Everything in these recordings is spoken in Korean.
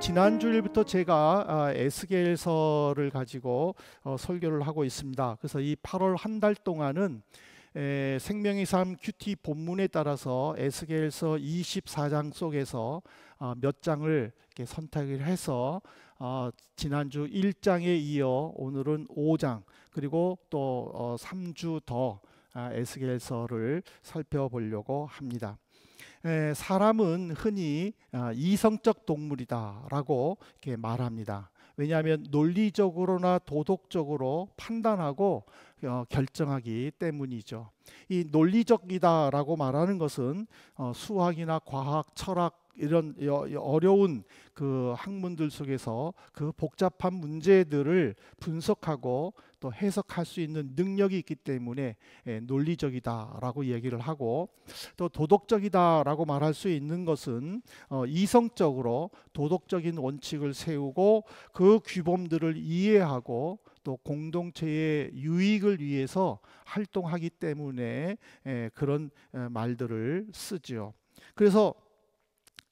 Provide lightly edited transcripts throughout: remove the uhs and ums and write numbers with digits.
지난 주일부터 제가 에스겔서를 가지고 설교를 하고 있습니다. 그래서 이 8월 한 달 동안은 생명의 삶 큐티 본문에 따라서 에스겔서 24장 속에서 몇 장을 이렇게 선택을 해서 지난주 1장에 이어 오늘은 5장 그리고 또 3주 더 에스겔서를 살펴보려고 합니다. 사람은 흔히 이성적 동물이다라고 이렇게 말합니다. 왜냐하면 논리적으로나 도덕적으로 판단하고 결정하기 때문이죠. 이 논리적이다라고 말하는 것은 수학이나 과학, 철학 이런 어려운 그 학문들 속에서 그 복잡한 문제들을 분석하고 또 해석할 수 있는 능력이 있기 때문에 논리적이다라고 얘기를 하고, 또 도덕적이다라고 말할 수 있는 것은 이성적으로 도덕적인 원칙을 세우고 그 규범들을 이해하고 또 공동체의 유익을 위해서 활동하기 때문에 그런 말들을 쓰지요. 그래서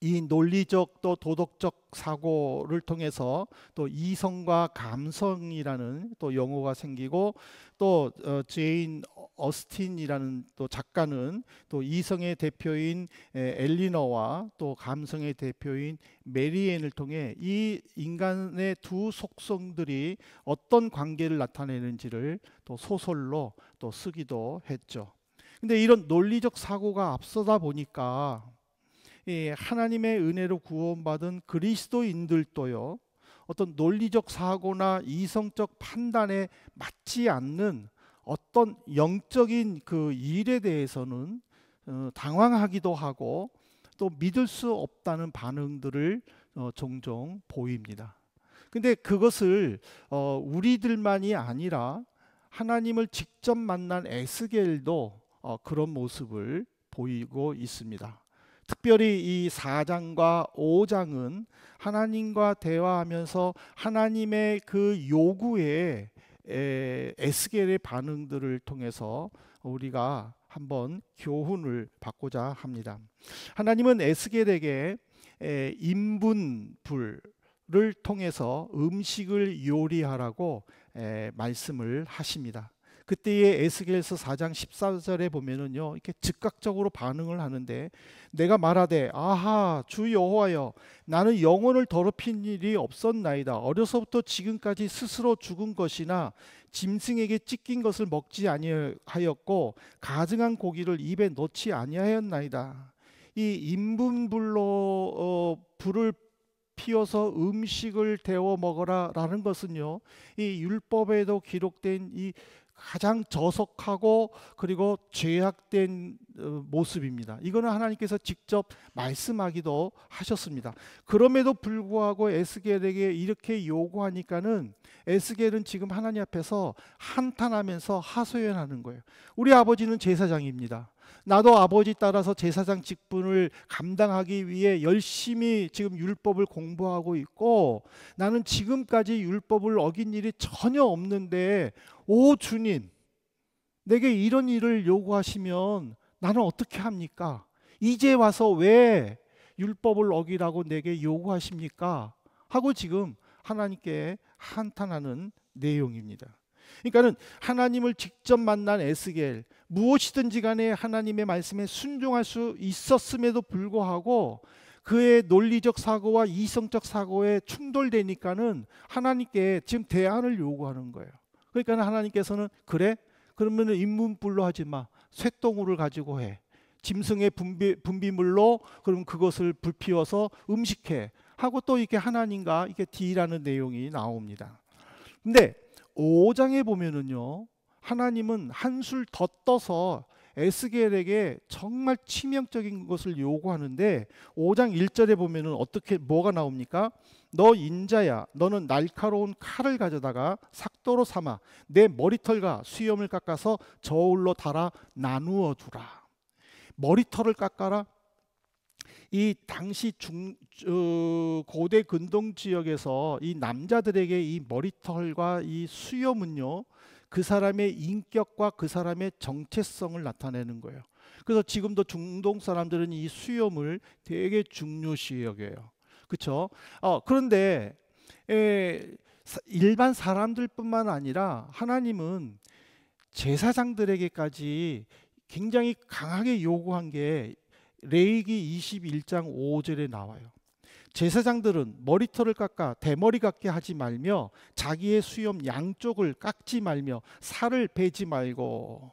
이 논리적 또 도덕적 사고를 통해서 또 이성과 감성이라는 또 용어가 생기고, 또 제인 어스틴이라는 또 작가는 또 이성의 대표인 엘리너와 또 감성의 대표인 메리앤을 통해 이 인간의 두 속성들이 어떤 관계를 나타내는지를 또 소설로 또 쓰기도 했죠. 근데 이런 논리적 사고가 앞서다 보니까 하나님의 은혜로 구원받은 그리스도인들도요, 어떤 논리적 사고나 이성적 판단에 맞지 않는 어떤 영적인 그 일에 대해서는 당황하기도 하고 또 믿을 수 없다는 반응들을 종종 보입니다. 근데 그것을 우리들만이 아니라 하나님을 직접 만난 에스겔도 그런 모습을 보이고 있습니다. 특별히 이 4장과 5장은 하나님과 대화하면서 하나님의 그 요구에 에스겔의 반응들을 통해서 우리가 한번 교훈을 받고자 합니다. 하나님은 에스겔에게 인분불을 통해서 음식을 요리하라고 말씀을 하십니다. 그때의 에스겔서 4장 14절에 보면은요, 이렇게 즉각적으로 반응을 하는데, 내가 말하되 아하 주 여호와여, 나는 영혼을 더럽힌 일이 없었나이다. 어려서부터 지금까지 스스로 죽은 것이나 짐승에게 찢긴 것을 먹지 아니하였고 가증한 고기를 입에 넣지 아니하였나이다. 이 인분불로 불을 피워서 음식을 데워 먹어라 라는 것은요, 이 율법에도 기록된 이 가장 저속하고 그리고 죄악된 모습입니다. 이거는 하나님께서 직접 말씀하기도 하셨습니다. 그럼에도 불구하고 에스겔에게 이렇게 요구하니까는 에스겔은 지금 하나님 앞에서 한탄하면서 하소연하는 거예요. 우리 아버지는 제사장입니다. 나도 아버지 따라서 제사장 직분을 감당하기 위해 열심히 지금 율법을 공부하고 있고, 나는 지금까지 율법을 어긴 일이 전혀 없는데 오 주님, 내게 이런 일을 요구하시면 나는 어떻게 합니까? 이제 와서 왜 율법을 어기라고 내게 요구하십니까? 하고 지금 하나님께 한탄하는 내용입니다. 그러니까는 하나님을 직접 만난 에스겔, 무엇이든지 간에 하나님의 말씀에 순종할 수 있었음에도 불구하고 그의 논리적 사고와 이성적 사고에 충돌되니까는 하나님께 지금 대안을 요구하는 거예요. 그러니까 하나님께서는 그래? 그러면은 인문불로 하지 마. 쇠똥우를 가지고 해. 짐승의 분비물로 그럼 그것을 불피워서 음식해. 하고 또 이렇게 하나님과 이렇게 딜하는 내용이 나옵니다. 근데 5장에 보면은요, 하나님은 한술 더 떠서 에스겔에게 정말 치명적인 것을 요구하는데 5장 1절에 보면은 어떻게 뭐가 나옵니까? 너 인자야, 너는 날카로운 칼을 가져다가 삭도로 삼아 내 머리털과 수염을 깎아서 저울로 달아 나누어 두라. 머리털을 깎아라. 이 당시 고대 근동 지역에서 이 남자들에게 이 머리털과 이 수염은요, 그 사람의 인격과 그 사람의 정체성을 나타내는 거예요. 그래서 지금도 중동 사람들은 이 수염을 되게 중요시 여겨요. 그렇죠? 그런데 일반 사람들뿐만 아니라 하나님은 제사장들에게까지 굉장히 강하게 요구한 게 레위기 21장 5절에 나와요. 제사장들은 머리털을 깎아 대머리 같게 하지 말며 자기의 수염 양쪽을 깎지 말며 살을 베지 말고.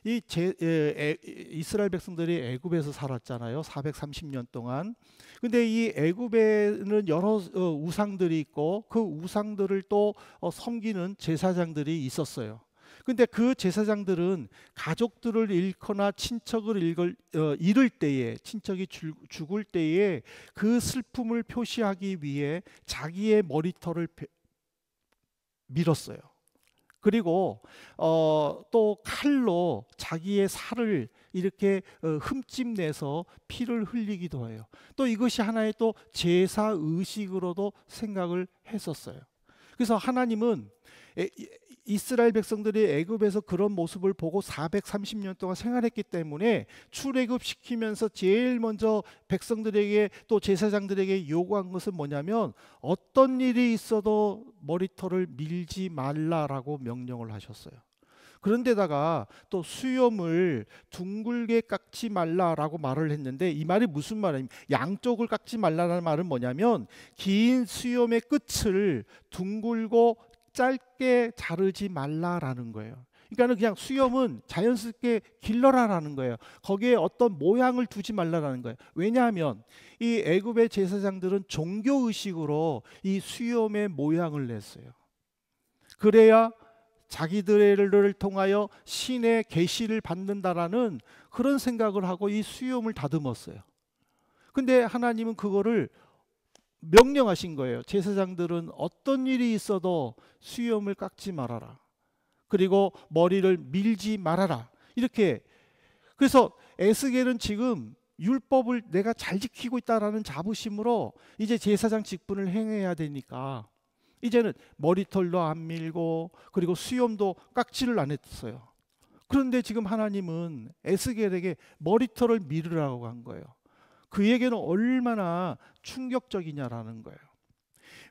이스라엘 백성들이 애굽에서 살았잖아요. 430년 동안. 근데 이 애굽에는 여러 우상들이 있고 그 우상들을 또 섬기는 제사장들이 있었어요. 근데 그 제사장들은 가족들을 잃거나 친척을 잃을 때에, 친척이 죽을 때에 그 슬픔을 표시하기 위해 자기의 머리털을 밀었어요. 그리고 또 칼로 자기의 살을 이렇게 흠집내서 피를 흘리기도 해요. 또 이것이 하나의 또 제사 의식으로도 생각을 했었어요. 그래서 하나님은 이스라엘 백성들이 애굽에서 그런 모습을 보고 430년 동안 생활했기 때문에 출애굽 시키면서 제일 먼저 백성들에게 또 제사장들에게 요구한 것은 뭐냐면 어떤 일이 있어도 머리털을 밀지 말라라고 명령을 하셨어요. 그런데다가 또 수염을 둥글게 깎지 말라라고 말을 했는데 이 말이 무슨 말이냐면 양쪽을 깎지 말라는 말은 뭐냐면 긴 수염의 끝을 둥글고 짧게 자르지 말라라는 거예요. 그러니까 그냥 수염은 자연스럽게 길러라라는 거예요. 거기에 어떤 모양을 두지 말라라는 거예요. 왜냐하면 이 애굽의 제사장들은 종교 의식으로 이 수염의 모양을 냈어요. 그래야 자기들을 통하여 신의 계시를 받는다라는 그런 생각을 하고 이 수염을 다듬었어요. 근데 하나님은 그거를 명령하신 거예요. 제사장들은 어떤 일이 있어도 수염을 깎지 말아라. 그리고 머리를 밀지 말아라. 이렇게. 그래서 에스겔은 지금 율법을 내가 잘 지키고 있다라는 자부심으로 이제 제사장 직분을 행해야 되니까 이제는 머리털도 안 밀고 그리고 수염도 깎지를 안 했어요. 그런데 지금 하나님은 에스겔에게 머리털을 밀으라고 한 거예요. 그에게는 얼마나 충격적이냐라는 거예요.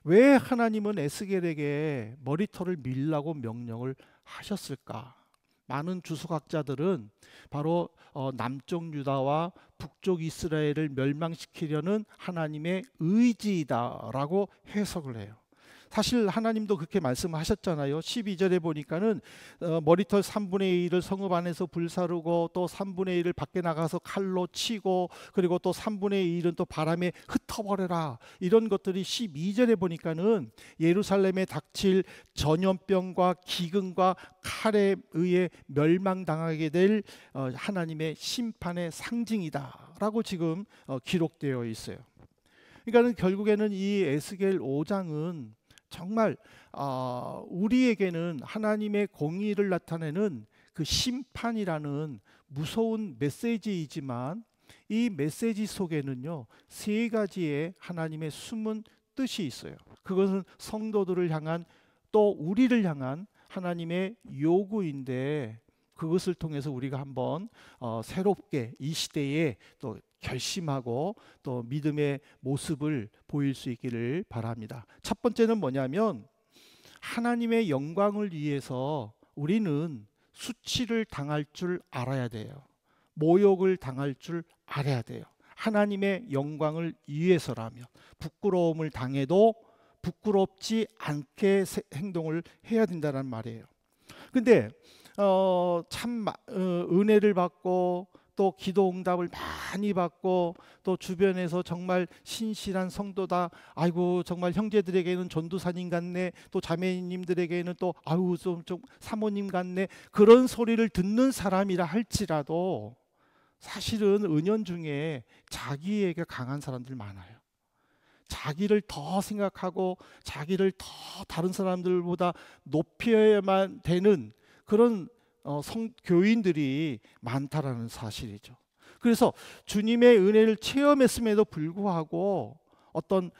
왜 하나님은 에스겔에게 머리털을 밀라고 명령을 하셨을까? 많은 주석학자들은 바로 남쪽 유다와 북쪽 이스라엘을 멸망시키려는 하나님의 의지이다라고 해석을 해요. 사실 하나님도 그렇게 말씀하셨잖아요. 12절에 보니까는 머리털 3분의 1을 성읍 안에서 불사르고 또 3분의 1을 밖에 나가서 칼로 치고 그리고 또 3분의 1은 또 바람에 흩어버려라. 이런 것들이 12절에 보니까는 예루살렘에 닥칠 전염병과 기근과 칼에 의해 멸망당하게 될 하나님의 심판의 상징이다라고 지금 기록되어 있어요. 그러니까 결국에는 이 에스겔 5장은 정말 우리에게는 하나님의 공의를 나타내는 그 심판이라는 무서운 메시지이지만 이 메시지 속에는요 3가지의 하나님의 숨은 뜻이 있어요. 그것은 성도들을 향한 또 우리를 향한 하나님의 요구인데 그것을 통해서 우리가 한번 새롭게 이 시대에 또 결심하고 또 믿음의 모습을 보일 수 있기를 바랍니다. 첫 번째는 뭐냐면 하나님의 영광을 위해서 우리는 수치를 당할 줄 알아야 돼요. 모욕을 당할 줄 알아야 돼요. 하나님의 영광을 위해서라면 부끄러움을 당해도 부끄럽지 않게 행동을 해야 된다는 말이에요. 근데 참 은혜를 받고 또 기도 응답을 많이 받고 또 주변에서 정말 신실한 성도다. 아이고 정말 형제들에게는 전도사님 같네. 또 자매님들에게는 또 아유 좀 사모님 같네. 그런 소리를 듣는 사람이라 할지라도 사실은 은연중에 자기에게 강한 사람들 많아요. 자기를 더 생각하고 자기를 더 다른 사람들보다 높여야만 되는 그런 교인들이 많다라는 사실이죠. 그래서 주님의 은혜를 체험했음에도 불구하고 어떤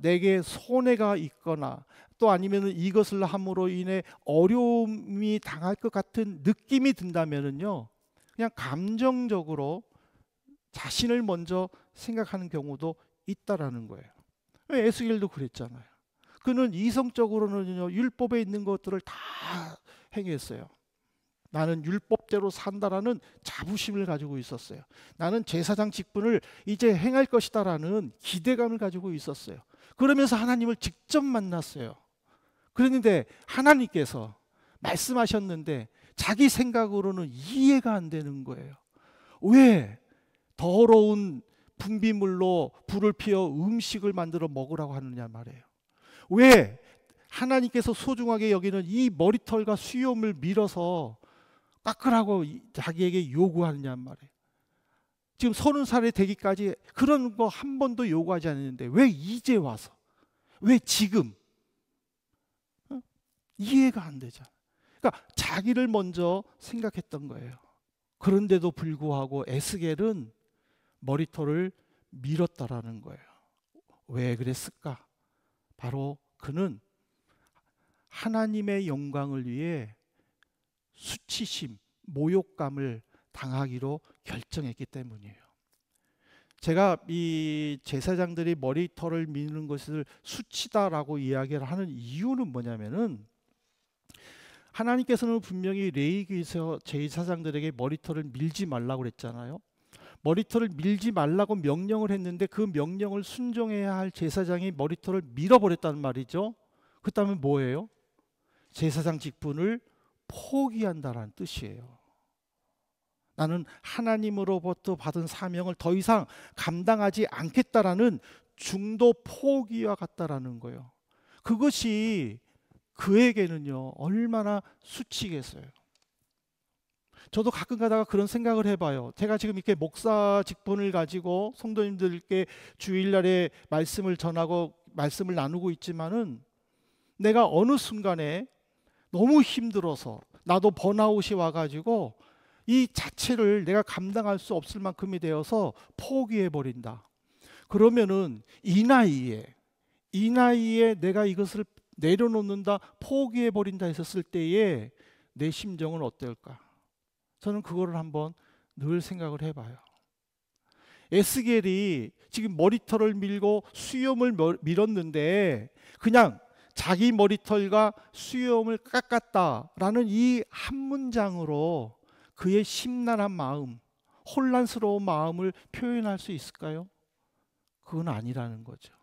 내게 손해가 있거나 또 아니면은 이것을 함으로 인해 어려움이 당할 것 같은 느낌이 든다면은요, 그냥 감정적으로 자신을 먼저 생각하는 경우도 있다라는 거예요. 에스겔도 그랬잖아요. 그는 이성적으로는요, 율법에 있는 것들을 다 행했어요. 나는 율법대로 산다라는 자부심을 가지고 있었어요. 나는 제사장 직분을 이제 행할 것이다라는 기대감을 가지고 있었어요. 그러면서 하나님을 직접 만났어요. 그런데 하나님께서 말씀하셨는데 자기 생각으로는 이해가 안 되는 거예요. 왜 더러운 분비물로 불을 피워 음식을 만들어 먹으라고 하느냐 말이에요. 왜 하나님께서 소중하게 여기는 이 머리털과 수염을 밀어서 깎으라고 자기에게 요구하느냐 말이에요. 지금 30살이 되기까지 그런 거 한 번도 요구하지 않았는데 왜 이제 와서, 왜 지금? 이해가 안 되잖아. 그러니까 자기를 먼저 생각했던 거예요. 그런데도 불구하고 에스겔은 머리털을 밀었다라는 거예요. 왜 그랬을까? 바로 그는 하나님의 영광을 위해 수치심, 모욕감을 당하기로 결정했기 때문이에요. 제가 이 제사장들이 머리털을 미는 것을 수치다라고 이야기를 하는 이유는 뭐냐면은, 하나님께서는 분명히 레위기에서 제사장들에게 머리털을 밀지 말라고 그랬잖아요. 머리털을 밀지 말라고 명령을 했는데 그 명령을 순종해야 할 제사장이 머리털을 밀어버렸다는 말이죠. 그렇다면 뭐예요? 제사장 직분을 포기한다라는 뜻이에요. 나는 하나님으로부터 받은 사명을 더 이상 감당하지 않겠다라는 중도 포기와 같다라는 거예요. 그것이 그에게는요, 얼마나 수치겠어요. 저도 가끔 가다가 그런 생각을 해봐요. 제가 지금 이렇게 목사 직분을 가지고 성도님들께 주일날에 말씀을 전하고 말씀을 나누고 있지만은, 내가 어느 순간에 너무 힘들어서 나도 번아웃이 와가지고 이 자체를 내가 감당할 수 없을 만큼이 되어서 포기해 버린다. 그러면은 이 나이에 내가 이것을 내려놓는다, 포기해 버린다 했었을 때에 내 심정은 어떨까? 저는 그거를 한번 늘 생각을 해봐요. 에스겔이 지금 머리털을 밀고 수염을 밀었는데 그냥 자기 머리털과 수염을 깎았다라는 이 한 문장으로 그의 심란한 마음, 혼란스러운 마음을 표현할 수 있을까요? 그건 아니라는 거죠.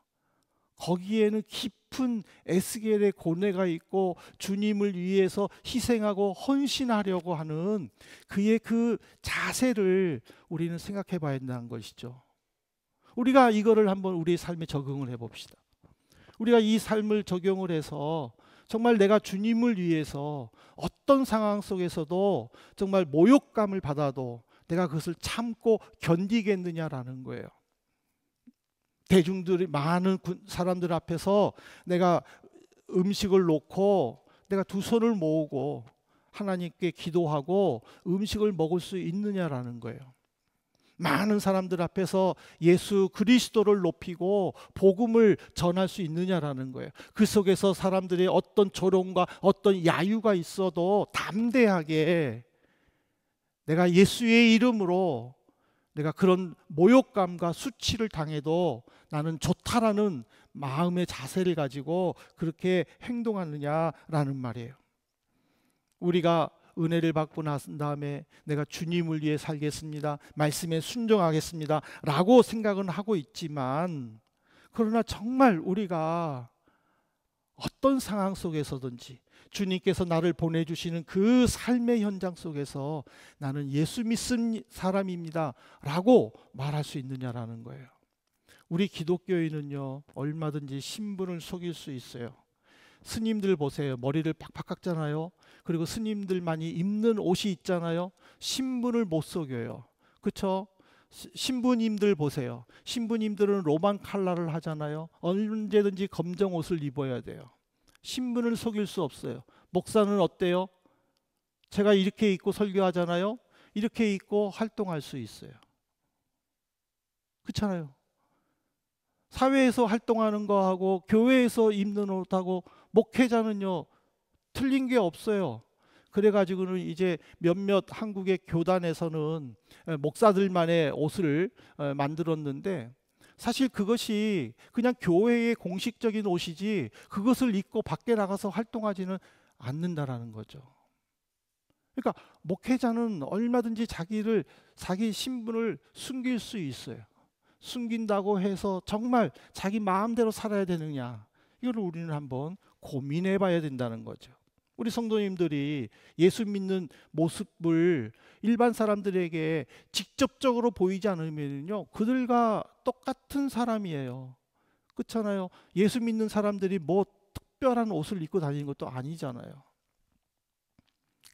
거기에는 깊은 에스겔의 고뇌가 있고 주님을 위해서 희생하고 헌신하려고 하는 그의 그 자세를 우리는 생각해 봐야 한다는 것이죠. 우리가 이거를 한번 우리 삶에 적용을 해 봅시다. 우리가 이 삶을 적용을 해서 정말 내가 주님을 위해서 어떤 상황 속에서도 정말 모욕감을 받아도 내가 그것을 참고 견디겠느냐라는 거예요. 대중들이 많은 사람들 앞에서 내가 음식을 놓고 내가 두 손을 모으고 하나님께 기도하고 음식을 먹을 수 있느냐라는 거예요. 많은 사람들 앞에서 예수 그리스도를 높이고 복음을 전할 수 있느냐라는 거예요. 그 속에서 사람들이 어떤 조롱과 어떤 야유가 있어도 담대하게 내가 예수의 이름으로 내가 그런 모욕감과 수치를 당해도 나는 좋다라는 마음의 자세를 가지고 그렇게 행동하느냐라는 말이에요. 우리가 은혜를 받고 나선 다음에 내가 주님을 위해 살겠습니다, 말씀에 순종하겠습니다 라고 생각은 하고 있지만, 그러나 정말 우리가 어떤 상황 속에서든지 주님께서 나를 보내주시는 그 삶의 현장 속에서 나는 예수 믿는 사람입니다 라고 말할 수 있느냐라는 거예요. 우리 기독교인은요, 얼마든지 신분을 속일 수 있어요. 스님들 보세요. 머리를 팍팍 깎잖아요. 그리고 스님들만이 입는 옷이 있잖아요. 신분을 못 속여요. 그렇죠? 신부님들 보세요. 신부님들은 로만 칼라를 하잖아요. 언제든지 검정 옷을 입어야 돼요. 신분을 속일 수 없어요. 목사는 어때요? 제가 이렇게 입고 설교하잖아요. 이렇게 입고 활동할 수 있어요. 그렇잖아요. 사회에서 활동하는 거하고 교회에서 입는 옷하고 목회자는요 틀린 게 없어요. 그래가지고는 이제 몇몇 한국의 교단에서는 목사들만의 옷을 만들었는데, 사실 그것이 그냥 교회의 공식적인 옷이지 그것을 입고 밖에 나가서 활동하지는 않는다라는 거죠. 그러니까 목회자는 얼마든지 자기 신분을 숨길 수 있어요. 숨긴다고 해서 정말 자기 마음대로 살아야 되느냐, 이걸 우리는 한번 고민해 봐야 된다는 거죠. 우리 성도님들이 예수 믿는 모습을 일반 사람들에게 직접적으로 보이지 않으면요 그들과 똑같은 사람이에요. 그렇잖아요. 예수 믿는 사람들이 뭐 특별한 옷을 입고 다니는 것도 아니잖아요.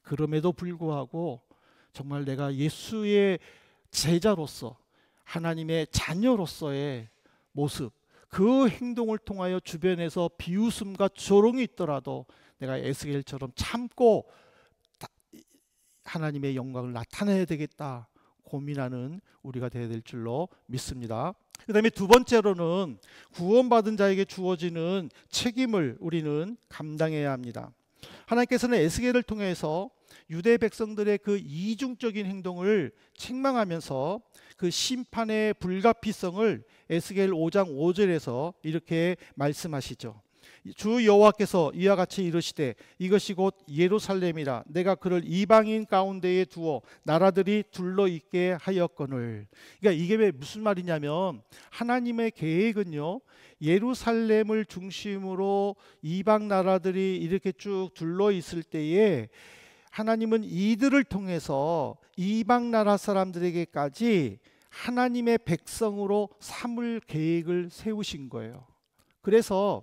그럼에도 불구하고 정말 내가 예수의 제자로서, 하나님의 자녀로서의 모습, 그 행동을 통하여 주변에서 비웃음과 조롱이 있더라도 내가 에스겔처럼 참고 하나님의 영광을 나타내야 되겠다 고민하는 우리가 되어야 될 줄로 믿습니다. 그 다음에 두 번째로는 구원받은 자에게 주어지는 책임을 우리는 감당해야 합니다. 하나님께서는 에스겔을 통해서 유대 백성들의 그 이중적인 행동을 책망하면서 그 심판의 불가피성을 에스겔 5장 5절에서 이렇게 말씀하시죠. 주 여호와께서 이와 같이 이르시되 이것이 곧 예루살렘이라 내가 그를 이방인 가운데에 두어 나라들이 둘러있게 하였거늘. 그러니까 이게 왜 무슨 말이냐면, 하나님의 계획은요 예루살렘을 중심으로 이방 나라들이 이렇게 쭉 둘러있을 때에 하나님은 이들을 통해서 이방 나라 사람들에게까지 하나님의 백성으로 삼을 계획을 세우신 거예요. 그래서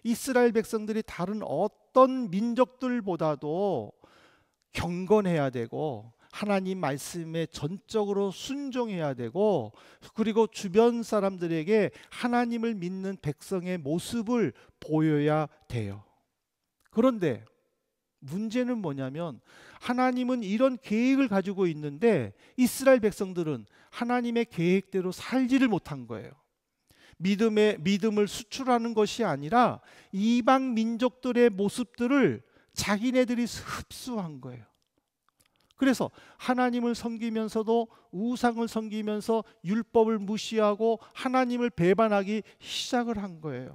이스라엘 백성들이 다른 어떤 민족들보다도 경건해야 되고 하나님 말씀에 전적으로 순종해야 되고, 그리고 주변 사람들에게 하나님을 믿는 백성의 모습을 보여야 돼요. 그런데 문제는 뭐냐면, 하나님은 이런 계획을 가지고 있는데 이스라엘 백성들은 하나님의 계획대로 살지를 못한 거예요. 믿음을 수출하는 것이 아니라 이방 민족들의 모습들을 자기네들이 흡수한 거예요. 그래서 하나님을 섬기면서도 우상을 섬기면서 율법을 무시하고 하나님을 배반하기 시작을 한 거예요.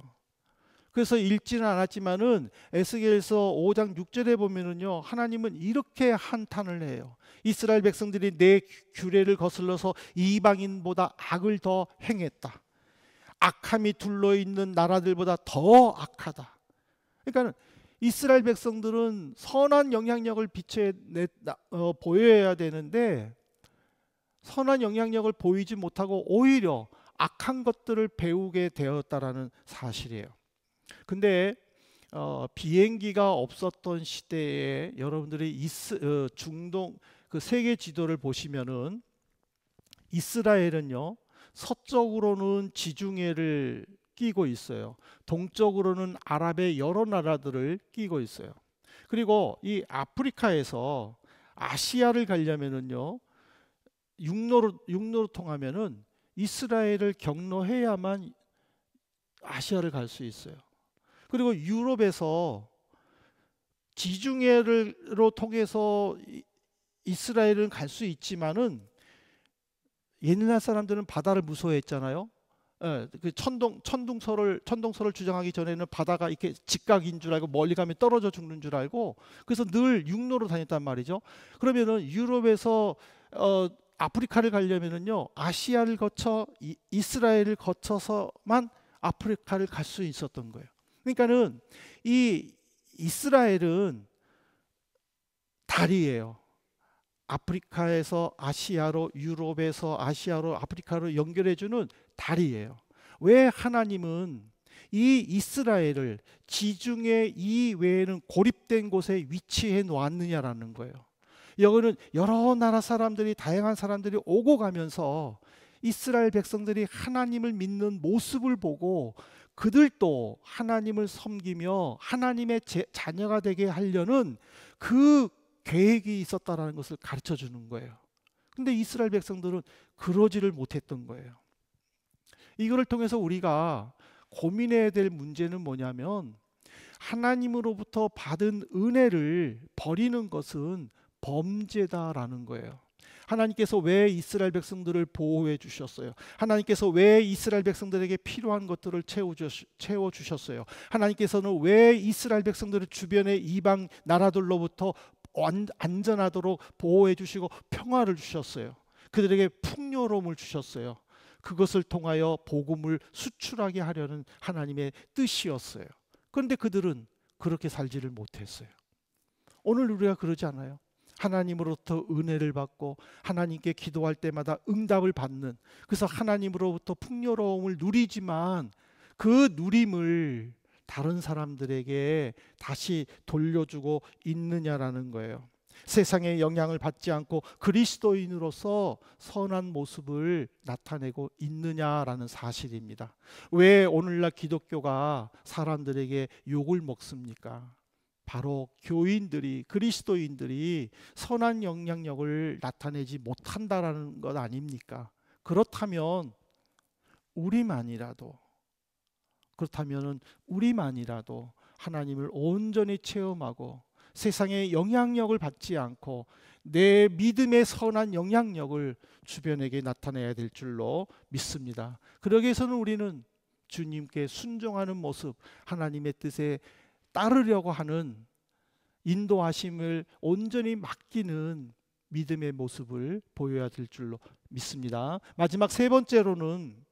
그래서 읽지는 않았지만은 에스겔서 5장 6절에 보면은요 하나님은 이렇게 한탄을 해요. 이스라엘 백성들이 내 규례를 거슬러서 이방인보다 악을 더 행했다. 악함이 둘러있는 나라들보다 더 악하다. 그러니까 이스라엘 백성들은 선한 영향력을 보여야 되는데 선한 영향력을 보이지 못하고 오히려 악한 것들을 배우게 되었다라는 사실이에요. 근데 비행기가 없었던 시대에 여러분들이 중동 그 세계 지도를 보시면은 이스라엘은요 서쪽으로는 지중해를 끼고 있어요. 동쪽으로는 아랍의 여러 나라들을 끼고 있어요. 그리고 이 아프리카에서 아시아를 가려면은요 육로로 통하면은 이스라엘을 경로해야만 아시아를 갈 수 있어요. 그리고 유럽에서 지중해로 통해서 이스라엘은 갈 수 있지만은 옛날 사람들은 바다를 무서워했잖아요. 그 천둥설을 주장하기 전에는 바다가 이렇게 직각인 줄 알고 멀리 가면 떨어져 죽는 줄 알고 그래서 늘 육로로 다녔단 말이죠. 그러면은 유럽에서 아프리카를 가려면은요 아시아를 거쳐 이스라엘을 거쳐서만 아프리카를 갈 수 있었던 거예요. 그러니까는 이 이스라엘은 다리예요. 아프리카에서 아시아로, 유럽에서 아시아로, 아프리카로 연결해주는 다리예요. 왜 하나님은 이 이스라엘을 지중해 이외에는 고립된 곳에 위치해 놓았느냐라는 거예요. 여기는 여러 나라 사람들이, 다양한 사람들이 오고 가면서 이스라엘 백성들이 하나님을 믿는 모습을 보고 그들도 하나님을 섬기며 하나님의 자녀가 되게 하려는 그 계획이 있었다라는 것을 가르쳐 주는 거예요. 근데 이스라엘 백성들은 그러지를 못했던 거예요. 이거를 통해서 우리가 고민해야 될 문제는 뭐냐면 하나님으로부터 받은 은혜를 버리는 것은 범죄다라는 거예요. 하나님께서 왜 이스라엘 백성들을 보호해 주셨어요? 하나님께서 왜 이스라엘 백성들에게 필요한 것들을 채워 주셨어요? 하나님께서는 왜 이스라엘 백성들을 주변의 이방 나라들로부터 안전하도록 보호해 주시고 평화를 주셨어요? 그들에게 풍요로움을 주셨어요. 그것을 통하여 복음을 수출하게 하려는 하나님의 뜻이었어요. 그런데 그들은 그렇게 살지를 못했어요. 오늘 우리가 그러지 않아요? 하나님으로부터 은혜를 받고 하나님께 기도할 때마다 응답을 받는, 그래서 하나님으로부터 풍요로움을 누리지만 그 누림을 다른 사람들에게 다시 돌려주고 있느냐라는 거예요. 세상의 영향을 받지 않고 그리스도인으로서 선한 모습을 나타내고 있느냐라는 사실입니다. 왜 오늘날 기독교가 사람들에게 욕을 먹습니까? 바로 교인들이, 그리스도인들이 선한 영향력을 나타내지 못한다라는 것 아닙니까? 그렇다면 우리만이라도 하나님을 온전히 체험하고 세상의 영향력을 받지 않고 내 믿음의 선한 영향력을 주변에게 나타내야 될 줄로 믿습니다. 그러기 위해서는 우리는 주님께 순종하는 모습, 하나님의 뜻에 따르려고 하는 인도하심을 온전히 맡기는 믿음의 모습을 보여야 될 줄로 믿습니다. 마지막 세 번째로는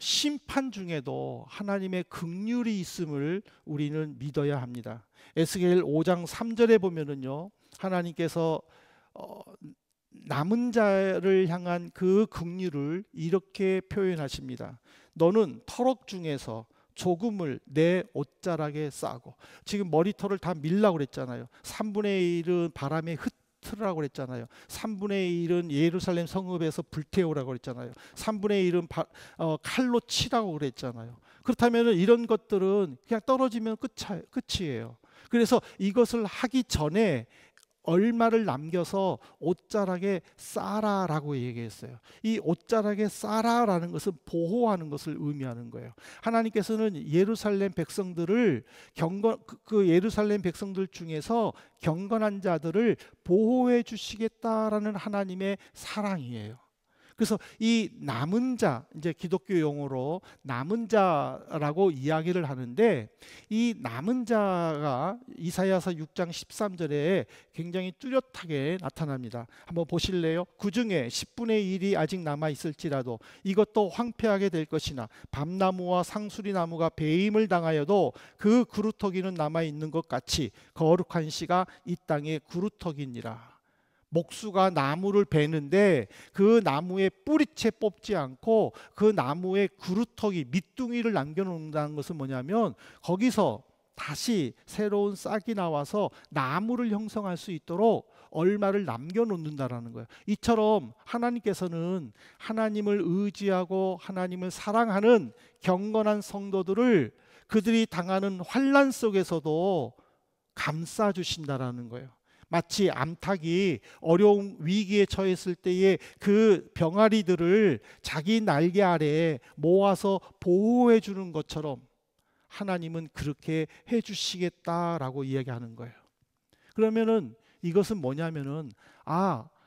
심판 중에도 하나님의 긍휼이 있음을 우리는 믿어야 합니다. 에스겔 5장 3절에 보면은요, 하나님께서 남은 자를 향한 그 긍휼을 이렇게 표현하십니다. 너는 터럭 중에서 조금을 내 옷자락에 싸고, 지금 머리털을 다 밀라고 그랬잖아요. 3분의 1은 바람에 흩으라고 그랬잖아요. 3분의 1은 예루살렘 성읍에서 불태우라고 그랬잖아요. 3분의 1은 칼로 치라고 그랬잖아요. 그렇다면 이런 것들은 그냥 떨어지면 끝이에요. 그래서 이것을 하기 전에 얼마를 남겨서 옷자락에 싸라라고 얘기했어요. 이 옷자락에 싸라라는 것은 보호하는 것을 의미하는 거예요. 하나님께서는 예루살렘 백성들을 그 예루살렘 백성들 중에서 경건한 자들을 보호해 주시겠다라는 하나님의 사랑이에요. 그래서 이 남은 자, 이제 기독교 용어로 남은 자라고 이야기를 하는데, 이 남은 자가 이사야서 6장 13절에 굉장히 뚜렷하게 나타납니다. 한번 보실래요? 그 중에 10분의 1이 아직 남아 있을지라도 이것도 황폐하게 될 것이나 밤나무와 상수리 나무가 배임을 당하여도 그 구루터기는 남아 있는 것 같이 거룩한 씨가 이 땅에 구루터기니라. 목수가 나무를 베는데 그 나무의 뿌리채 뽑지 않고 그 나무의 구루터기, 밑둥이를 남겨놓는다는 것은 뭐냐면 거기서 다시 새로운 싹이 나와서 나무를 형성할 수 있도록 얼마를 남겨놓는다라는 거예요. 이처럼 하나님께서는 하나님을 의지하고 하나님을 사랑하는 경건한 성도들을 그들이 당하는 환난 속에서도 감싸주신다라는 거예요. 마치 암탉이 어려운 위기에 처했을 때에 그 병아리들을 자기 날개 아래에 모아서 보호해 주는 것처럼 하나님은 그렇게 해 주시겠다라고 이야기하는 거예요. 그러면은 이것은 뭐냐면은,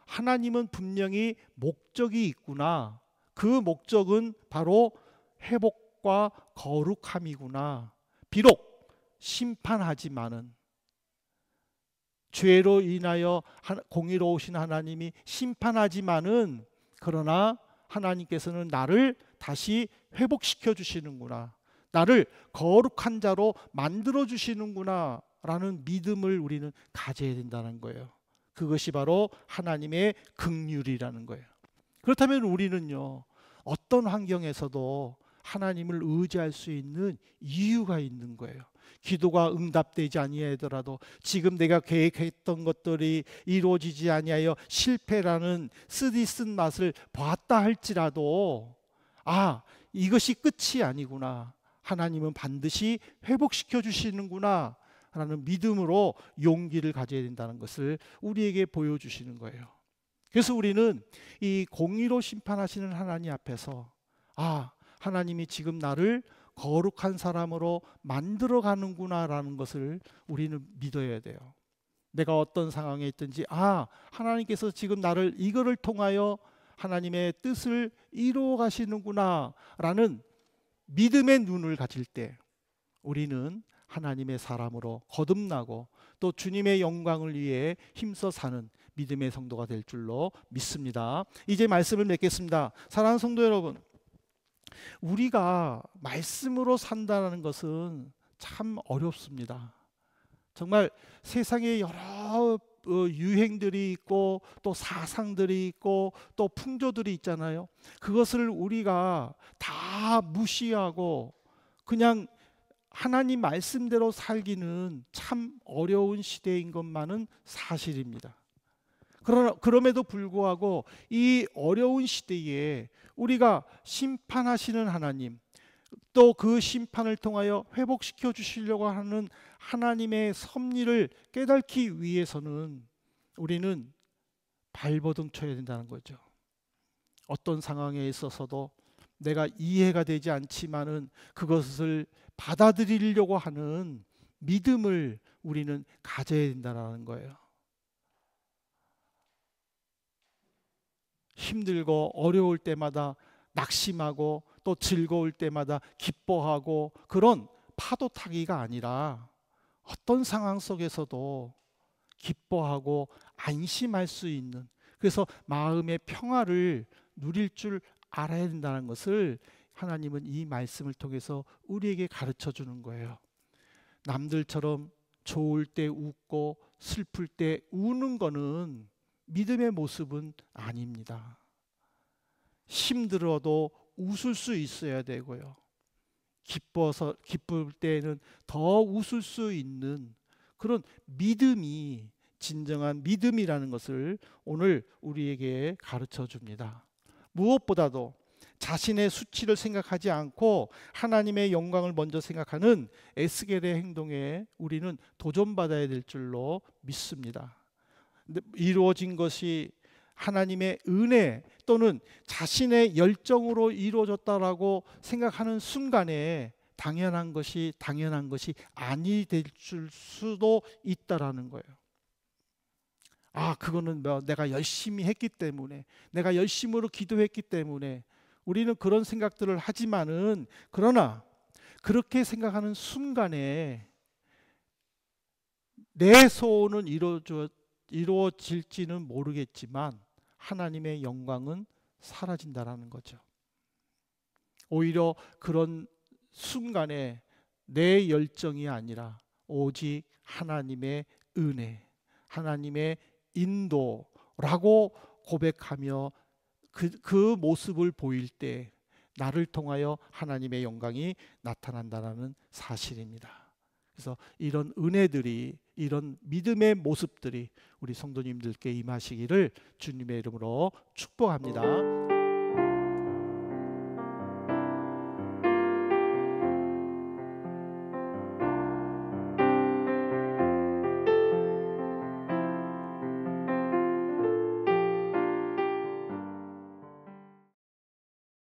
하나님은 분명히 목적이 있구나. 그 목적은 바로 회복과 거룩함이구나. 비록 심판하지만은, 죄로 인하여 공의로우신 하나님이 심판하지만은, 그러나 하나님께서는 나를 다시 회복시켜 주시는구나, 나를 거룩한 자로 만들어 주시는구나 라는 믿음을 우리는 가져야 된다는 거예요. 그것이 바로 하나님의 긍휼이라는 거예요. 그렇다면 우리는요, 어떤 환경에서도 하나님을 의지할 수 있는 이유가 있는 거예요. 기도가 응답되지 아니하더라도, 지금 내가 계획했던 것들이 이루어지지 아니하여 실패라는 쓰디쓴 맛을 봤다 할지라도, 이것이 끝이 아니구나, 하나님은 반드시 회복시켜 주시는구나 라는 믿음으로 용기를 가져야 된다는 것을 우리에게 보여주시는 거예요. 그래서 우리는 이 공의로 심판하시는 하나님 앞에서, 하나님이 지금 나를 거룩한 사람으로 만들어 가는구나라는 것을 우리는 믿어야 돼요. 내가 어떤 상황에 있든지 하나님께서 지금 나를 이거를 통하여 하나님의 뜻을 이루어 가시는구나 라는 믿음의 눈을 가질 때 우리는 하나님의 사람으로 거듭나고 또 주님의 영광을 위해 힘써 사는 믿음의 성도가 될 줄로 믿습니다. 이제 말씀을 맺겠습니다. 사랑하는 성도 여러분, 우리가 말씀으로 산다는 것은 참 어렵습니다. 정말 세상에 여러 유행들이 있고 또 사상들이 있고 또 풍조들이 있잖아요. 그것을 우리가 다 무시하고 그냥 하나님 말씀대로 살기는 참 어려운 시대인 것만은 사실입니다. 그럼에도 불구하고 이 어려운 시대에 우리가 심판하시는 하나님, 또 그 심판을 통하여 회복시켜 주시려고 하는 하나님의 섭리를 깨닫기 위해서는 우리는 발버둥 쳐야 된다는 거죠. 어떤 상황에 있어서도 내가 이해가 되지 않지만은 그것을 받아들이려고 하는 믿음을 우리는 가져야 된다는 거예요. 힘들고 어려울 때마다 낙심하고 또 즐거울 때마다 기뻐하고 그런 파도 타기가 아니라 어떤 상황 속에서도 기뻐하고 안심할 수 있는, 그래서 마음의 평화를 누릴 줄 알아야 된다는 것을 하나님은 이 말씀을 통해서 우리에게 가르쳐 주는 거예요. 남들처럼 좋을 때 웃고 슬플 때 우는 거는 믿음의 모습은 아닙니다. 힘들어도 웃을 수 있어야 되고요. 기쁠 때는 더 웃을 수 있는 그런 믿음이 진정한 믿음이라는 것을 오늘 우리에게 가르쳐 줍니다. 무엇보다도 자신의 수치를 생각하지 않고 하나님의 영광을 먼저 생각하는 에스겔의 행동에 우리는 도전받아야 될 줄로 믿습니다. 이루어진 것이 하나님의 은혜 또는 자신의 열정으로 이루어졌다라고 생각하는 순간에 당연한 것이 아니 될 수도 있다라는 거예요. 그거는 내가 열심히 했기 때문에, 내가 열심으로 기도했기 때문에 우리는 그런 생각들을 하지만은, 그러나 그렇게 생각하는 순간에 내 소원은 이루어질지는 모르겠지만 하나님의 영광은 사라진다라는 거죠. 오히려 그런 순간에 내 열정이 아니라 오직 하나님의 은혜, 하나님의 인도라고 고백하며 그 모습을 보일 때 나를 통하여 하나님의 영광이 나타난다는 사실입니다. 그래서 이런 은혜들이, 이런 믿음의 모습들이 우리 성도님들께 임하시기를 주님의 이름으로 축복합니다.